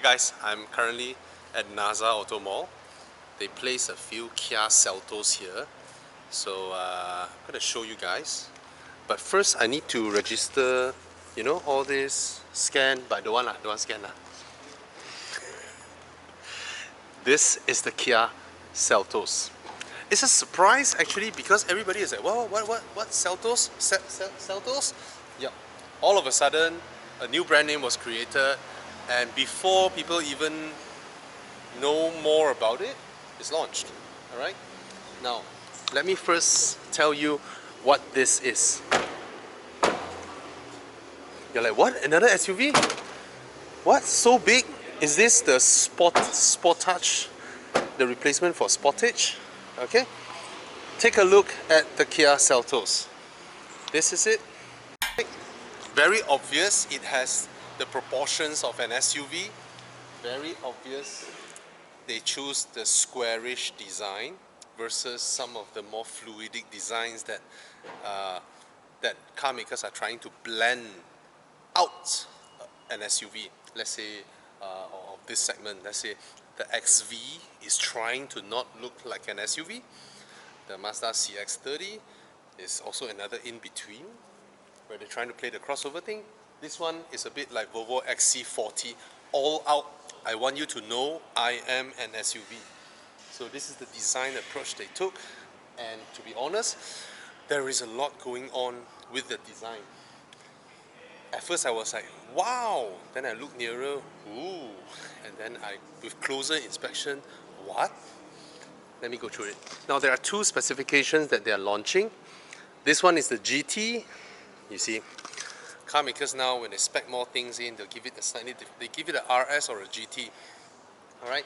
guys, I'm currently at NASA Auto Mall. They place a few Kia Seltos here, so I'm going to show you guys. But first I need to register, you know, all this scan, but don't want scan lah. This is the Kia Seltos. It's a surprise actually because everybody is like, well, what Seltos? Seltos? Yep. All of a sudden, a new brand name was created, and before people even know more about it, it's launched. Alright? Now, let me first tell you what this is. You're like, what? Another SUV? What? So big? Is this the Sportage? The replacement for Sportage? Okay? Take a look at the Kia Seltos. This is it. Very obvious, it has the proportions of an SUV. Very obvious, they choose the squarish design versus some of the more fluidic designs that that car makers are trying to blend out an SUV. Let's say of this segment, let's say the XV is trying to not look like an SUV. The Mazda CX-30 is also another in between, where they're trying to play the crossover thing. This one is a bit like Volvo XC40, all out. I want you to know I am an SUV. So this is the design approach they took, and to be honest, there is a lot going on with the design. At first I was like, wow, then I looked nearer, ooh, and then with closer inspection, what? Let me go through it. Now there are two specifications that they are launching. This one is the GT. You see, car makers now, when they spec more things in, they'll give it a slightly they give it a RS or a GT. Alright,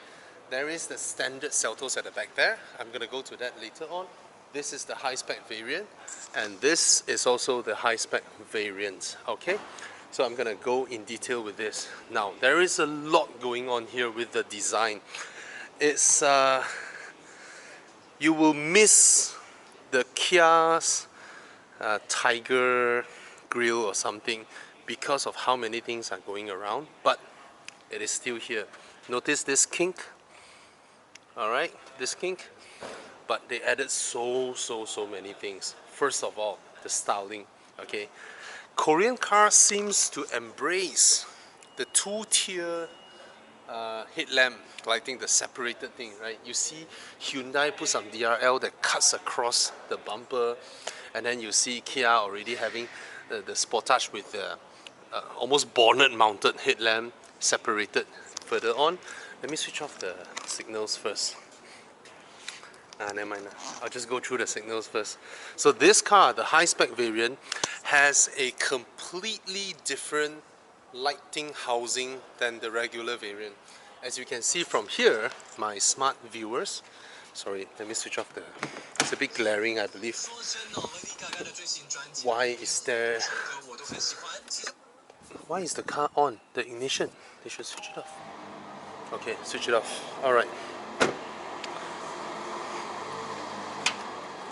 there is the standard Seltos at the back there. I'm going to go to that later on. This is the high-spec variant, and this is also the high-spec variant. Okay, so I'm going to go in detail with this. Now, there is a lot going on here with the design. It's you will miss the Kia's Tiger grill or something because of how many things are going around, but it is still here. Notice this kink. Alright, this kink. But they added so many things. First of all, the styling. Okay, Korean cars seems to embrace the two-tier headlamp lighting, the separated thing, right? You see Hyundai put some DRL that cuts across the bumper, and then you see Kia already having the Sportage with the almost bonnet-mounted headlamp separated further on. Let me switch off the signals first. Never mind. I'll just go through the signals first. So this car, the high-spec variant, has a completely different lighting housing than the regular variant. As you can see from here, my smart viewers, sorry, let me switch off the, it's a bit glaring, I believe. Why is the car on? The ignition, they should switch it off. Okay, switch it off. Alright.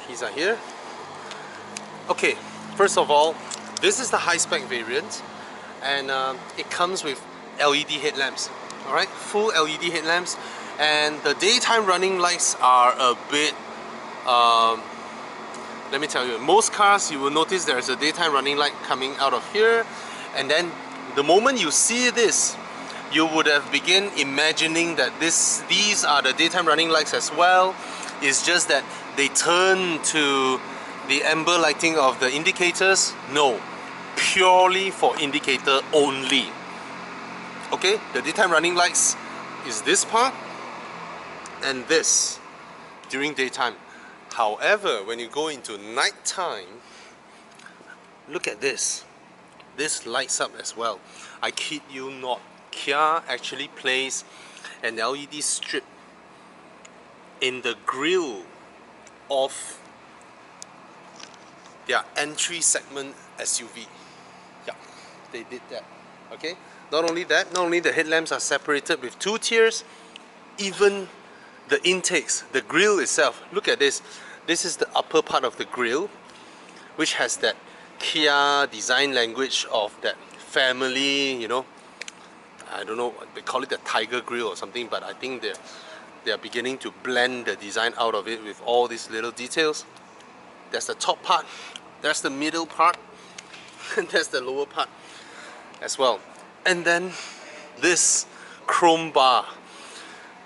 Keys are here. Okay, first of all, this is the high-spec variant, and it comes with LED headlamps. Alright, full LED headlamps, and the daytime running lights are a bit let me tell you, most cars you will notice there's a daytime running light coming out of here, and then the moment you see this, you would have begun imagining that these are the daytime running lights as well. It's just that they turn to the amber lighting of the indicators. No, purely for indicator only. Okay, the daytime running lights is this part and this during daytime. However, when you go into nighttime, look at this. This lights up as well. I kid you not. Kia actually placed an LED strip in the grille of their entry segment SUV. Yeah, they did that. Okay, not only that, not only the headlamps are separated with two tiers, even the intakes, the grille itself, look at this. This is the upper part of the grille, which has that Kia design language of that family, you know, I don't know, they call it the Tiger Grill or something, but I think they are beginning to blend the design out of it with all these little details. That's the top part, that's the middle part, and that's the lower part as well. And then this chrome bar.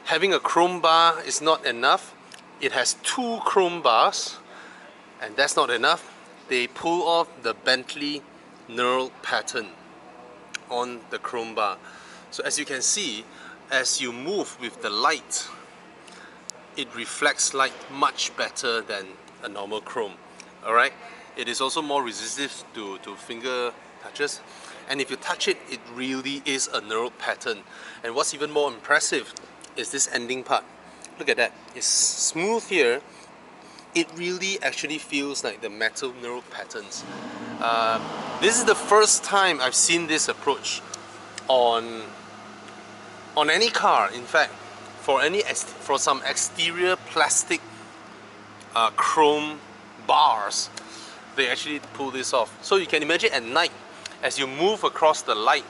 Having a chrome bar is not enough. It has two chrome bars, and that's not enough. They pull off the Bentley knurled pattern on the chrome bar. So as you can see, as you move with the light, it reflects light much better than a normal chrome. Alright? It is also more resistive to finger touches. And if you touch it, it really is a knurled pattern. And what's even more impressive is this ending part. Look at that. It's smooth here. It really actually feels like the metal knurled patterns. This is the first time I've seen this approach on any car. In fact, for some exterior plastic chrome bars, they actually pull this off. So you can imagine at night, as you move across the light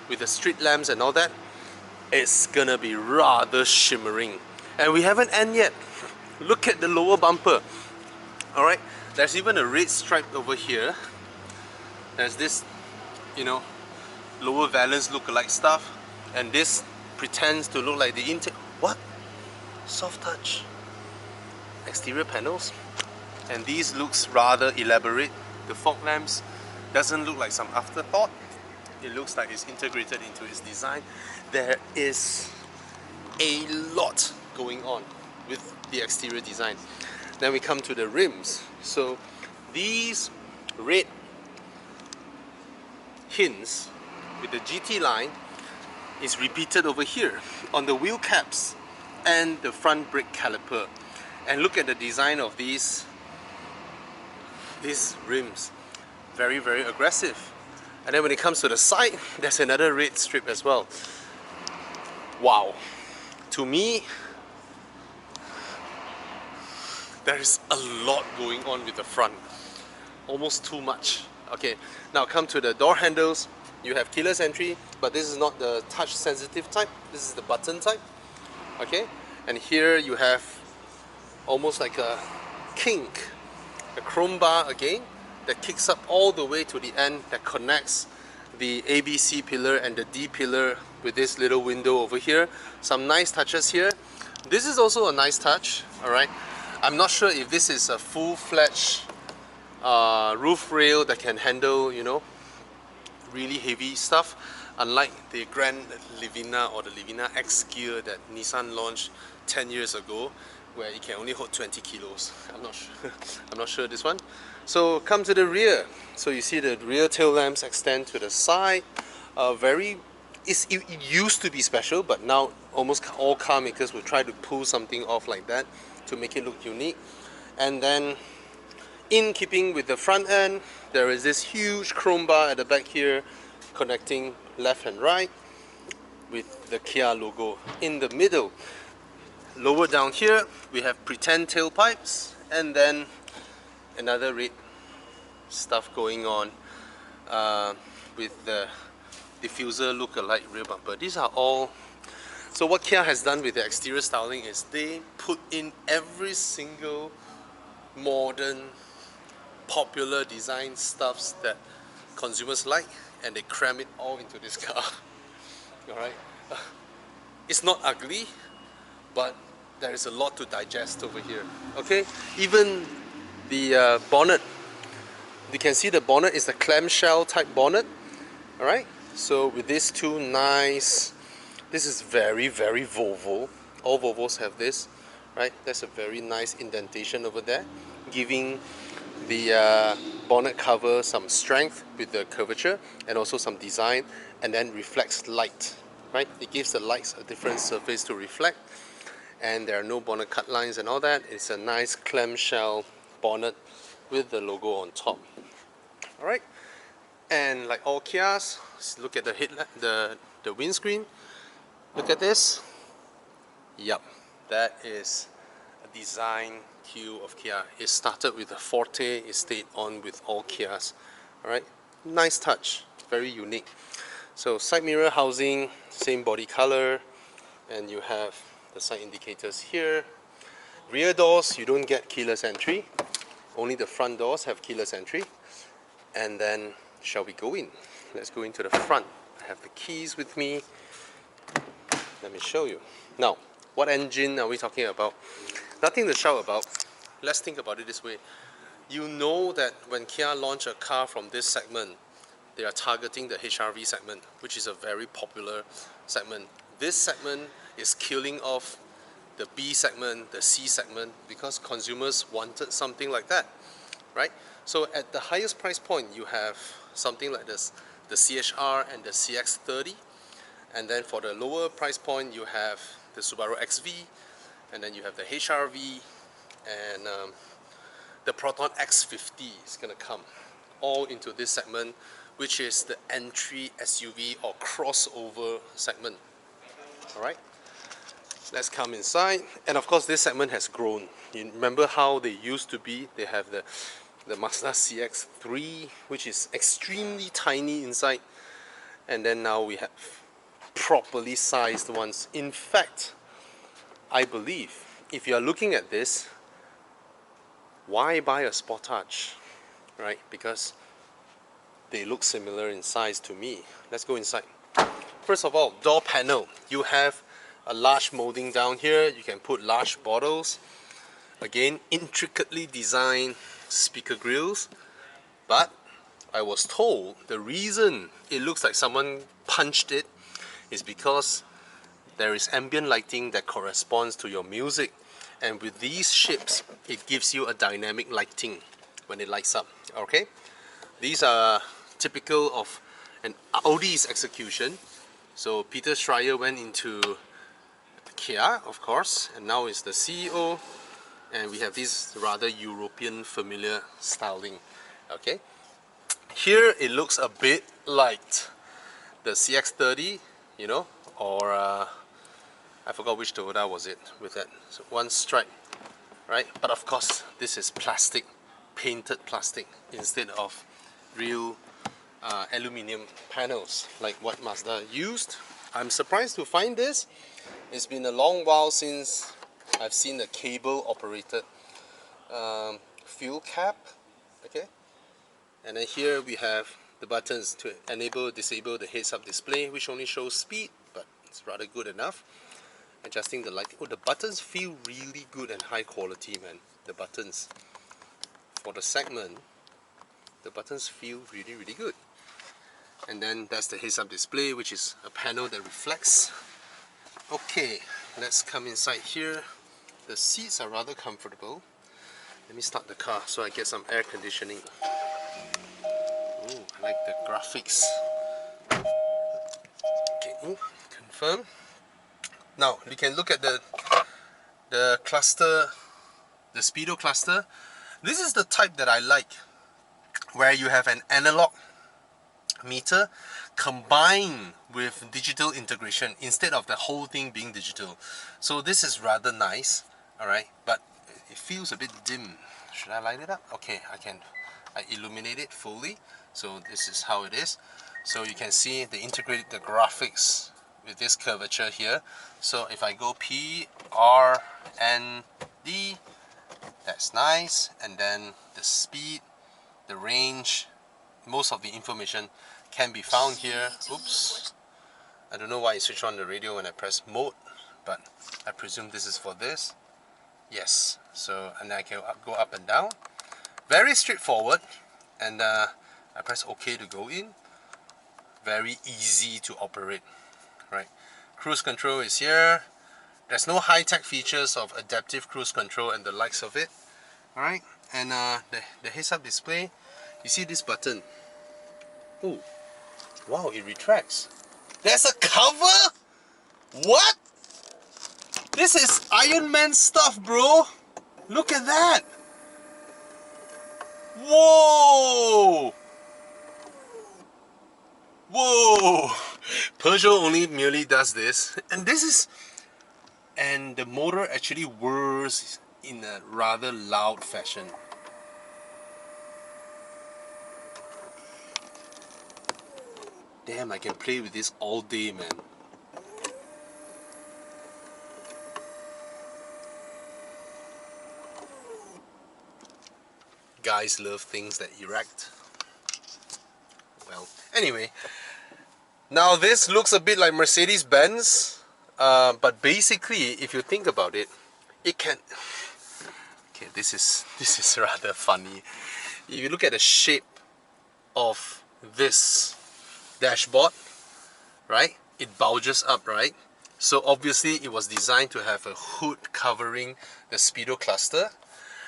with the street lamps and all that, it's gonna be rather shimmering. And we haven't ended yet. Look at the lower bumper. Alright, there's even a red stripe over here. There's this, you know, lower valence look-alike stuff, and this pretends to look like the intake. What? Soft touch. Exterior panels. And these looks rather elaborate. The fog lamps doesn't look like some afterthought. It looks like it's integrated into its design. There is a lot going on with the exterior design. Then we come to the rims. So these red hints with the GT line is repeated over here on the wheel caps and the front brake caliper. And look at the design of these rims. Very, very aggressive. And then when it comes to the side, there's another red strip as well. Wow. To me, there is a lot going on with the front. Almost too much. Okay, now come to the door handles. You have keyless entry, but this is not the touch sensitive type. This is the button type. Okay, and here you have almost like a kink, a chrome bar again, that kicks up all the way to the end, that connects the ABC pillar and the D pillar with this little window over here. Some nice touches here. This is also a nice touch. Alright, I'm not sure if this is a full-fledged roof rail that can handle, you know, really heavy stuff, unlike the Grand Livina or the Livina X Gear that Nissan launched 10 years ago, where it can only hold 20 kilos. I'm not sure. I'm not sure this one. So come to the rear. So you see the rear tail lamps extend to the side. It used to be special, but now almost all car makers will try to pull something off like that to make it look unique. And then, in keeping with the front end, there is this huge chrome bar at the back here, connecting left and right with the Kia logo in the middle. Lower down here, we have pretend tailpipes, and then another red stuff going on with the diffuser look-alike rear bumper. These are all. So what Kia has done with the exterior styling is they put in every single modern, popular design stuffs that consumers like, and they cram it all into this car. Alright, it's not ugly, but there is a lot to digest over here. Okay, even the bonnet, you can see the bonnet is a clamshell type bonnet. Alright, so with these two nice, this is very, very Volvo. All Volvos have this, right? That's a very nice indentation over there, giving the bonnet cover some strength with the curvature and also some design, and then reflects light, right? It gives the lights a different surface to reflect, and there are no bonnet cut lines and all that. It's a nice clamshell bonnet with the logo on top. Alright, and like all Kias, look at the headlamp, the windscreen. Look at this. Yup, that is a design cue of Kia. It started with the Forte, it stayed on with all Kias. Alright, nice touch, very unique. So side mirror housing, same body color, and you have the side indicators here. Rear doors, you don't get keyless entry. Only the front doors have keyless entry. And then, shall we go in? Let's go into the front. I have the keys with me. Let me show you. Now, what engine are we talking about? Nothing to shout about. Let's think about it this way. You know that when Kia launch a car from this segment, they are targeting the HRV segment, which is a very popular segment. This segment is killing off the B segment, the C segment, because consumers wanted something like that, right? So at the highest price point, you have something like this, the CHR and the CX-30. And then for the lower price point, you have the Subaru XV, and then you have the HRV, and the Proton X50 is going to come all into this segment, which is the entry SUV or crossover segment. Alright, let's come inside. And of course this segment has grown. You remember how they used to be? They have the Mazda CX-3, which is extremely tiny inside, and then now we have properly sized ones. In fact, I believe if you are looking at this, why buy a Sportage, right? Because they look similar in size to me. Let's go inside. First of all, door panel. You have a large molding down here. You can put large bottles. Again, intricately designed speaker grills. But I was told the reason it looks like someone punched it is because there is ambient lighting that corresponds to your music. And with these shapes, it gives you a dynamic lighting when it lights up. Okay? These are typical of an Audi's execution. So Peter Schreier went into Kia, of course, and now is the CEO. And we have this rather European familiar styling. Okay? Here it looks a bit like the CX-30, you know, or I forgot which Toyota was it with that. So one stripe, right? But of course, this is plastic, painted plastic instead of real aluminium panels like what Mazda used. I'm surprised to find this. It's been a long while since I've seen a cable operated fuel cap. Okay, and then here we have the buttons to enable, disable the heads-up display, which only shows speed, but it's rather good enough. Adjusting the light. Oh, the buttons feel really good and high quality, man. The buttons for the segment, the buttons feel really, really good. And then that's the heads-up display, which is a panel that reflects. Okay, let's come inside here. The seats are rather comfortable. Let me start the car so I get some air conditioning. Oh, I like the graphics. Okay, confirm. Now we can look at the cluster, the Speedo cluster. This is the type that I like, where you have an analog meter combined with digital integration instead of the whole thing being digital. So this is rather nice, alright, but it feels a bit dim. Should I light it up? Okay, I illuminate it fully. So this is how it is. So you can see they integrated the graphics with this curvature here. So if I go P, R, N, D, that's nice. And then the speed, the range, most of the information can be found here. Oops, I don't know why I switch on the radio when I press mode, but I presume this is for this. Yes, so and I can go up and down. Very straightforward, and I press OK to go in. Very easy to operate, right? Cruise control is here. There's no high-tech features of adaptive cruise control and the likes of it. Alright, and the heads-up display, you see this button. Oh, wow, it retracts. There's a cover? What? This is Iron Man stuff, bro. Look at that. Whoa. Whoa. Peugeot only merely does this. And this is... And the motor actually whirs in a rather loud fashion. Damn, I can play with this all day, man. Guys love things that erect. Well, anyway, now this looks a bit like Mercedes-Benz, but basically, if you think about it, it can. Okay, this is rather funny. If you look at the shape of this dashboard, right? It bulges up, right? So obviously it was designed to have a hood covering the speedo cluster.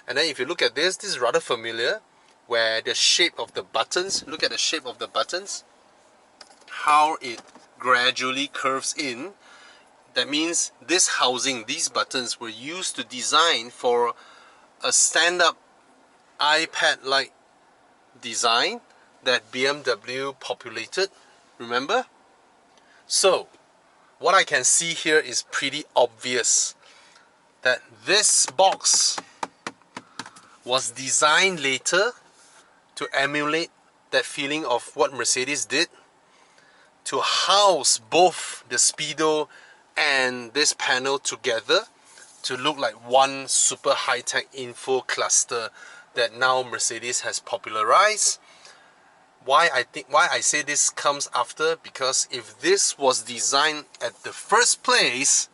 And then if you look at this is rather familiar, where the shape of the buttons, look at the shape of the buttons, how it gradually curves in. That means this housing, these buttons were used to design for a stand-up iPad-like design that BMW populated, remember? So, what I can see here is pretty obvious that this box was designed later to emulate that feeling of what Mercedes did, to house both the speedo and this panel together to look like one super high-tech info cluster that now Mercedes has popularized. Why I say this comes after, because if this was designed at the first place,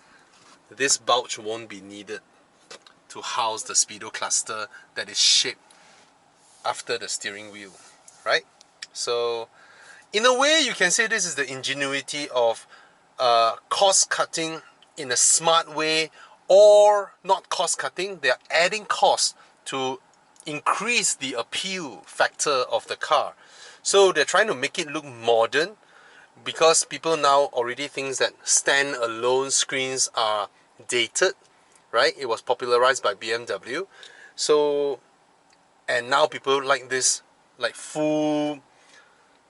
this bulge won't be needed to house the speedo cluster that is shaped after the steering wheel, right? So in a way you can say this is the ingenuity of cost cutting in a smart way, or not cost cutting, they're adding cost to increase the appeal factor of the car. So they're trying to make it look modern, because people now already think that stand-alone screens are dated, right? It was popularized by BMW. So, and now people like this like full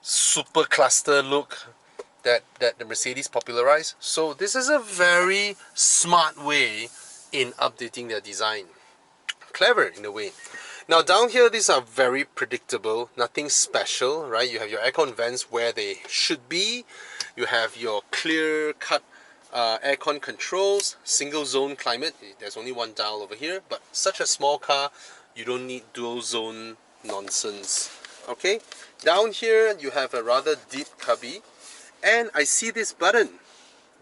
super cluster look that the Mercedes popularized. So this is a very smart way in updating their design. Clever in a way. Now down here, these are very predictable, nothing special, right? You have your aircon vents where they should be. You have your clear-cut aircon controls, single zone climate. There's only one dial over here, but such a small car, you don't need dual zone nonsense. Okay, down here you have a rather deep cubby, and I see this button.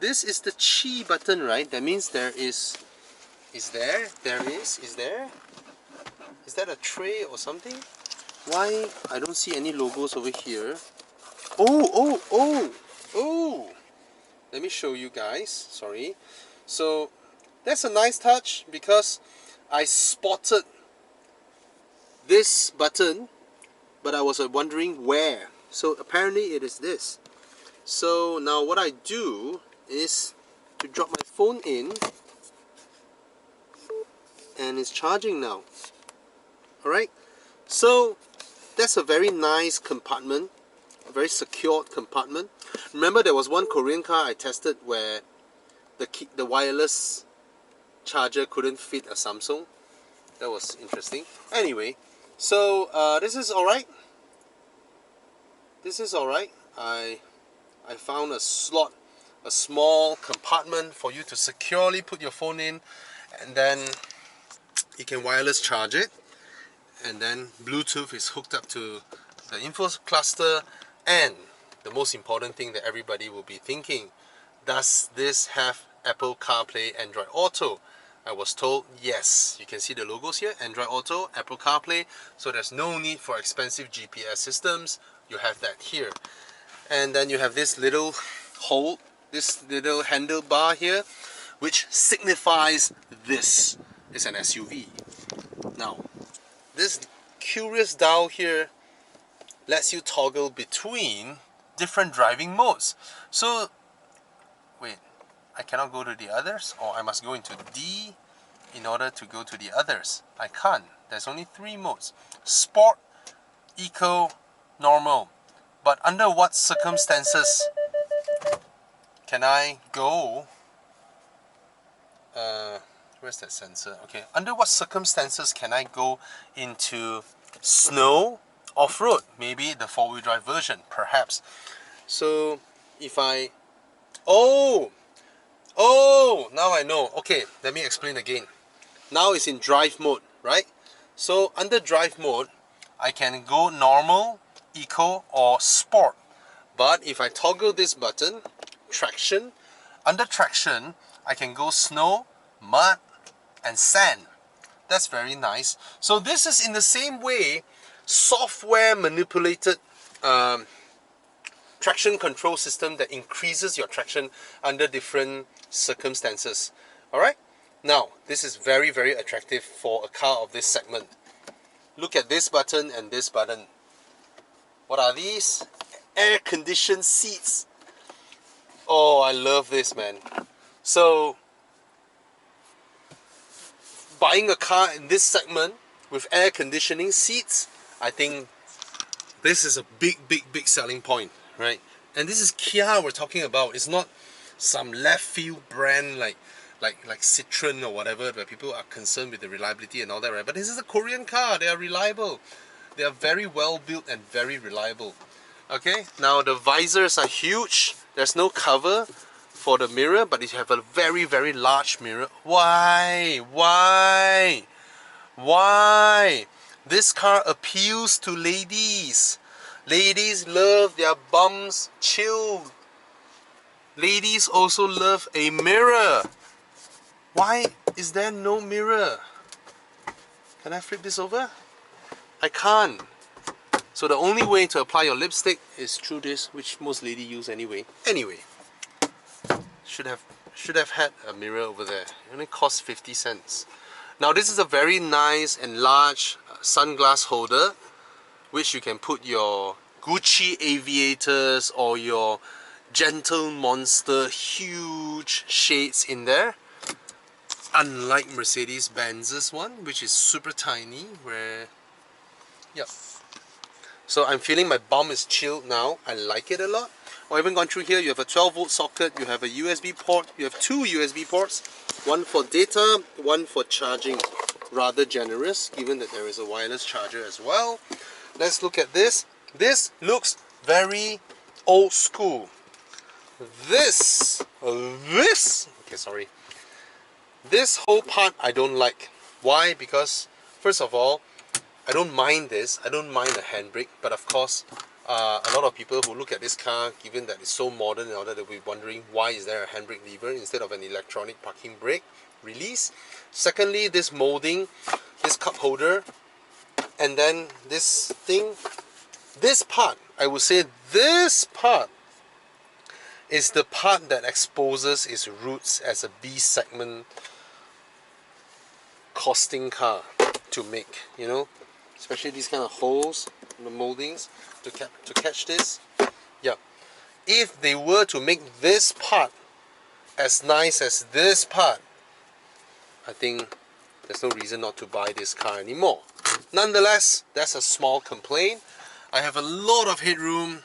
This is the Qi button, right? That means there is there is that a tray or something? Why I don't see any logos over here? Oh, let me show you guys. Sorry. So that's a nice touch, because I spotted this button, but I was wondering where. So apparently it is this. So now what I do is to drop my phone in, and it's charging now. Alright, so that's a very nice compartment, a very secured compartment. Remember, there was one Korean car I tested where the wireless charger couldn't fit a Samsung. That was interesting. Anyway, so this is alright. This is alright. I found a slot, a small compartment for you to securely put your phone in, and then you can wireless charge it, and then Bluetooth is hooked up to the info cluster. And the most important thing that everybody will be thinking, does this have Apple CarPlay, Android Auto? I was told yes. You can see the logos here, Android Auto, Apple CarPlay, so there's no need for expensive GPS systems. You have that here. And then you have this little hole, this little handlebar here, which signifies this is an SUV. Now, this curious dial here lets you toggle between different driving modes. So, wait, I cannot go to the others, or I must go into D in order to go to the others. I can't. There's only 3 modes: Sport, Eco, Normal. But under what circumstances can I go? Where's that sensor? Okay, under what circumstances can I go into snow, off-road? Maybe the 4-wheel drive version, perhaps. So if I, now I know. Okay, let me explain again. Now it's in drive mode, right? So under drive mode, I can go normal, eco, or sport. But if I toggle this button, traction, under traction, I can go snow, mud, and sand. That's very nice. So this is in the same way, software manipulated traction control system that increases your traction under different circumstances. Alright? Now, this is very, very attractive for a car of this segment. Look at this button and this button. What are these? Air conditioned seats. Oh, I love this, man. So, buying a car in this segment with air conditioning seats, I think this is a big, big, big selling point, right? And this is Kia we're talking about. It's not some left field brand like Citroen or whatever, where people are concerned with the reliability and all that, right? But this is a Korean car. They are reliable. They are very well built and very reliable. Okay, now the visors are huge. There's no cover for the mirror, but you have a very, very large mirror. Why? Why? Why? This car appeals to ladies. Ladies love their bums chilled. Ladies also love a mirror. Why is there no mirror? Can I flip this over? I can't. So the only way to apply your lipstick is through this, which most ladies use anyway. Anyway, should have had a mirror over there. It only cost 50 cents. Now this is a very nice and large sunglass holder, which you can put your Gucci aviators or your Gentle Monster huge shades in there. Unlike Mercedes-Benz's one, which is super tiny, where, yeah. So I'm feeling my bum is chilled now. I like it a lot. I haven't gone through here. You have a 12-volt socket, you have a USB port, you have two USB ports, one for data, one for charging. Rather generous, given that there is a wireless charger as well. Let's look at this. This looks very old school. This whole part I don't like. Why? Because first of all, I don't mind this. I don't mind the handbrake, but of course, a lot of people who look at this car, given that it's so modern and all that, they'll be wondering why is there a handbrake lever instead of an electronic parking brake release. Secondly, this molding, this cup holder, and then this thing, this part, I would say this part is the part that exposes its roots as a B segment costing car to make, you know, especially these kind of holes in the moldings to catch this. Yeah, if they were to make this part as nice as this part, I think there's no reason not to buy this car anymore. Nonetheless, that's a small complaint. I have a lot of headroom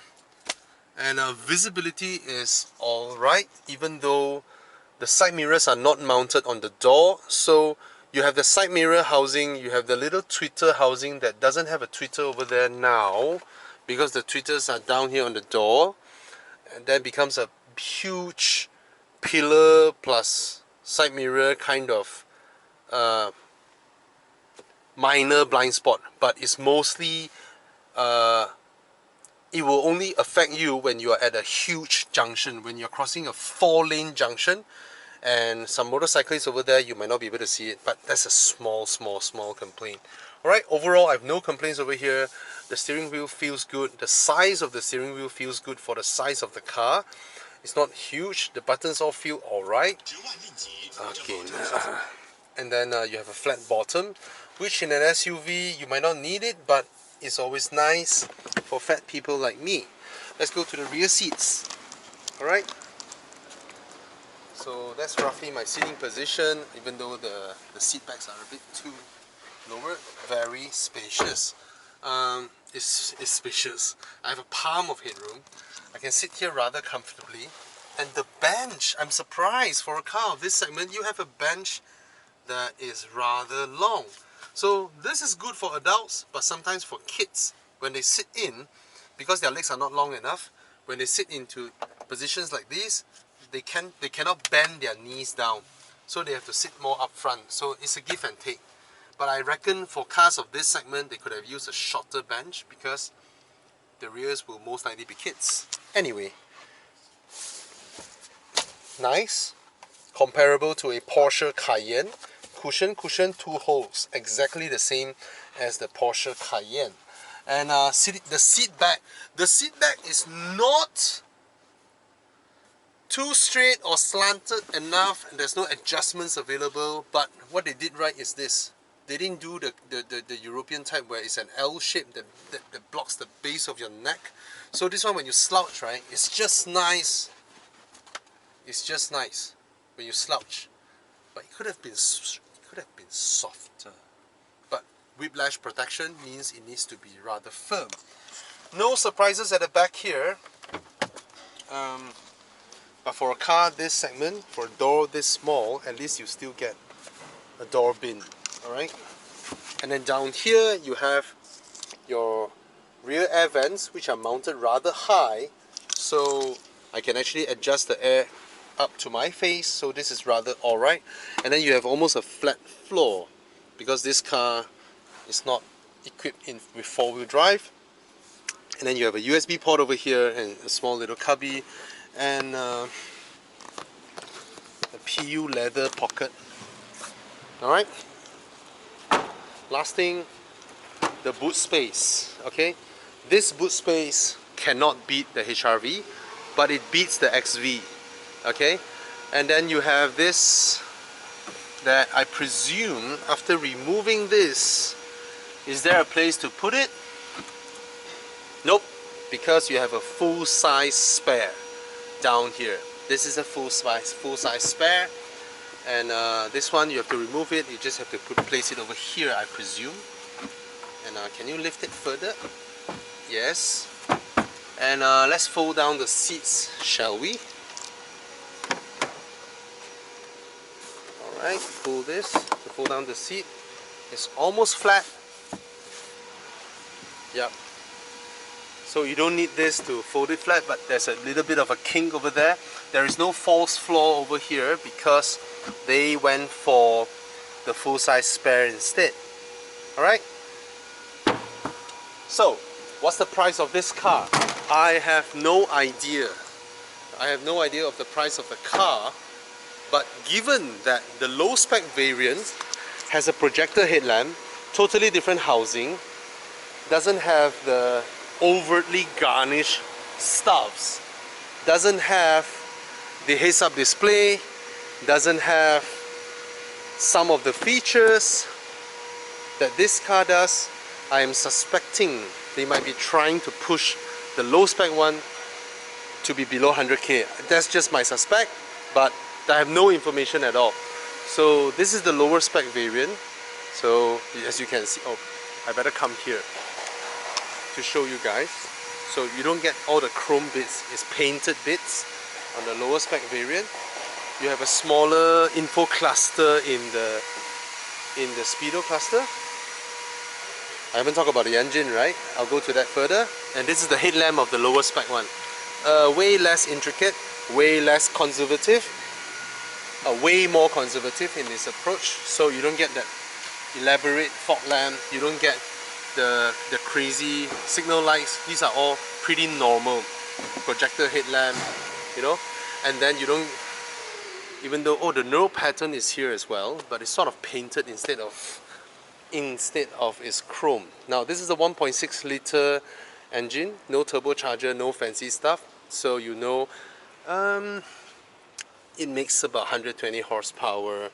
and visibility is alright, even though the side mirrors are not mounted on the door. So you have the side mirror housing, you have the little tweeter housing that doesn't have a tweeter over there now, because the tweeters are down here on the door, and that becomes a huge pillar plus side mirror kind of minor blind spot. But it's mostly it will only affect you when you are at a huge junction, when you're crossing a 4-lane junction, and some motorcyclists over there, you might not be able to see it, but that's a small complaint. Alright, overall I have no complaints over here. The steering wheel feels good. The size of the steering wheel feels good for the size of the car. It's not huge. The buttons all feel alright. Again, and then you have a flat bottom, which in an SUV you might not need it, but it's always nice for fat people like me. Let's go to the rear seats. Alright, so that's roughly my seating position, even though the seat backs are a bit too lower. Very spacious. It's spacious. I have a palm of headroom. I can sit here rather comfortably. And the bench, I'm surprised, for a car of this segment you have a bench that is rather long. So this is good for adults, but sometimes for kids, when they sit in, because their legs are not long enough, when they sit into positions like these, they cannot bend their knees down, so they have to sit more up front. So it's a give and take. But I reckon for cars of this segment, they could have used a shorter bench because the rears will most likely be kids. Anyway, nice, comparable to a Porsche Cayenne. Cushion, 2 holes, exactly the same as the Porsche Cayenne. And the seat back is not too straight or slanted enough, and there's no adjustments available. But what they did right is this: they didn't do the European type where it's an L shape that blocks the base of your neck. So this one, when you slouch, right, it's just nice. It's just nice when you slouch, but it could have been softer. But whiplash protection means it needs to be rather firm. No surprises at the back here. But for a car this segment, for a door this small, at least you still get a door bin. Alright? And then down here you have your rear air vents, which are mounted rather high, so I can actually adjust the air up to my face, so this is rather alright. And then you have almost a flat floor because this car is not equipped with 4-wheel drive. And then you have a USB port over here and a small little cubby and a PU leather pocket. Alright, last thing, the boot space. Okay, this boot space cannot beat the HR-V, but it beats the XV. Okay, and then you have this that I presume after removing this, is there a place to put it? Nope, because you have a full-size spare down here. This is a full-size spare, and this one you have to remove it. You just have to place it over here, I presume. And can you lift it further? Yes. And let's fold down the seats, shall we? Alright, pull this to fold down the seat. It's almost flat. Yep. So you don't need this to fold it flat, but there's a little bit of a kink over there. There is no false floor over here because they went for the full-size spare instead. Alright? So, what's the price of this car? I have no idea. I have no idea of the price of the car, but given that the low-spec variant has a projector headlamp, totally different housing, doesn't have the overtly garnished stuffs, doesn't have the heads-up display, doesn't have some of the features that this car does, I am suspecting they might be trying to push the low-spec one to be below 100k. That's just my suspect, but I have no information at all. So this is the lower spec variant. So as you can see, oh, I better come here to show you guys. So you don't get all the chrome bits, it's painted bits on the lower spec variant. You have a smaller info cluster in the speedo cluster. I haven't talked about the engine, right? I'll go to that further. And this is the headlamp of the lower spec one. Way less intricate, way less conservative, way more conservative in its approach. So you don't get that elaborate fog lamp, you don't get the crazy signal lights. These are all pretty normal. Projector headlamp, you know, and then you don't, even though, oh, the neural pattern is here as well, but it's sort of painted instead of its chrome. Now this is a 1.6 liter engine, no turbocharger, no fancy stuff, so you know it makes about 120 horsepower,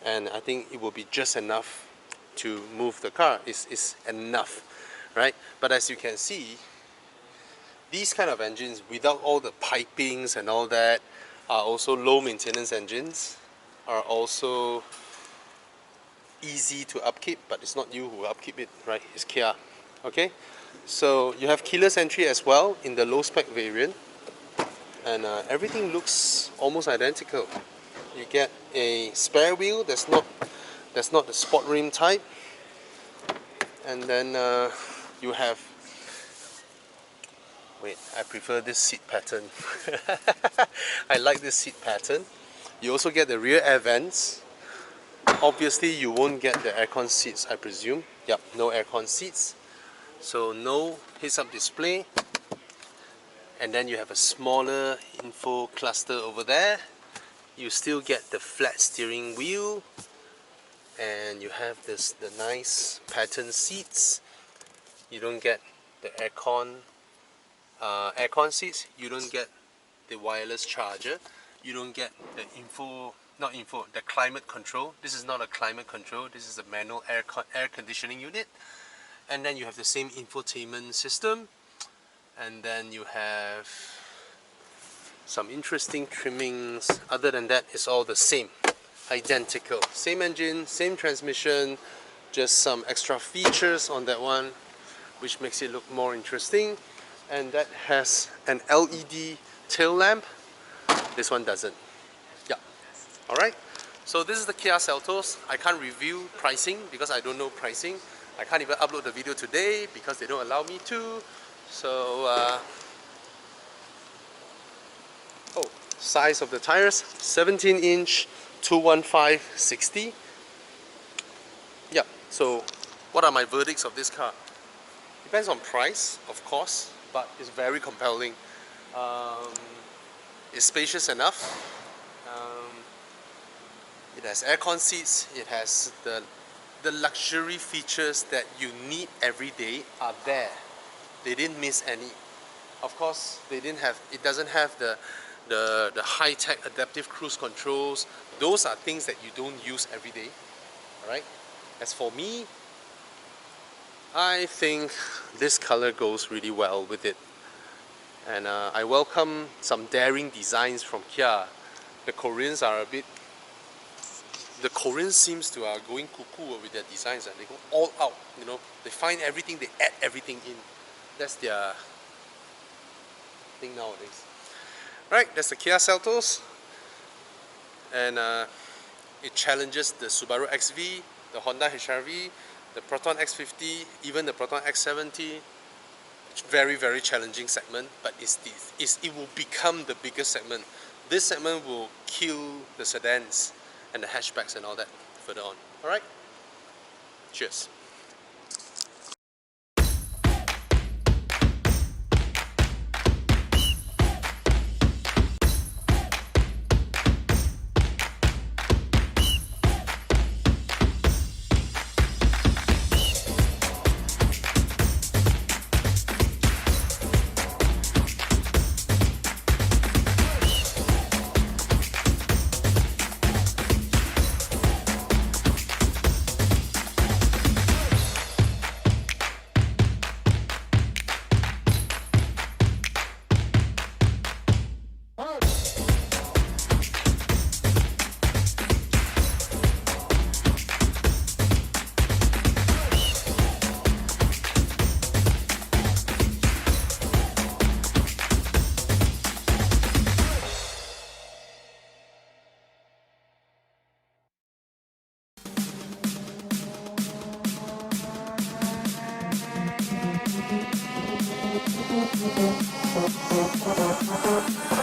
and I think it will be just enough to move the car. It's enough, right? But as you can see, these kind of engines without all the pipings and all that are also low maintenance engines, are also easy to upkeep, but it's not you who upkeep it, right? It's Kia. Okay, so you have keyless entry as well in the low spec variant, and everything looks almost identical. You get a spare wheel that's not the sport rim type, and then you have Wait, I prefer this seat pattern. I like this seat pattern. You also get the rear air vents. Obviously you won't get the aircon seats, I presume. Yep, no aircon seats. So no heads-up display. And then you have a smaller info cluster over there. You still get the flat steering wheel. And you have the nice pattern seats. You don't get the aircon seats. You don't get the wireless charger. You don't get the the climate control. This is not a climate control. This is a manual air conditioning unit. And then you have the same infotainment system. And then you have some interesting trimmings. Other than that, it's all the same. Identical. Same engine, same transmission, just some extra features on that one, which makes it look more interesting. And that has an LED tail lamp. This one doesn't. Yeah. Alright. So this is the Kia Seltos. I can't review pricing because I don't know pricing. I can't even upload the video today because they don't allow me to. So, oh, size of the tires, 17-inch, 215/60. Yeah, so what are my verdicts of this car? Depends on price, of course, but it's very compelling. It's spacious enough. It has aircon seats. It has the luxury features that you need every day are there. They didn't miss any. Of course, it doesn't have the high-tech adaptive cruise controls. Those are things that you don't use every day. Alright? As for me, I think this color goes really well with it. And I welcome some daring designs from Kia. The Koreans are a bit... The Koreans seems to are going cuckoo with their designs, and they go all out, you know. They find everything, they add everything in. That's their thing nowadays. Right, that's the Kia Seltos. And it challenges the Subaru XV, the Honda HR-V, the Proton X50, even the Proton X70. It's very, very challenging segment, but it will become the biggest segment. This segment will kill the sedans and the hatchbacks and all that further on. Alright? Cheers. Thank you.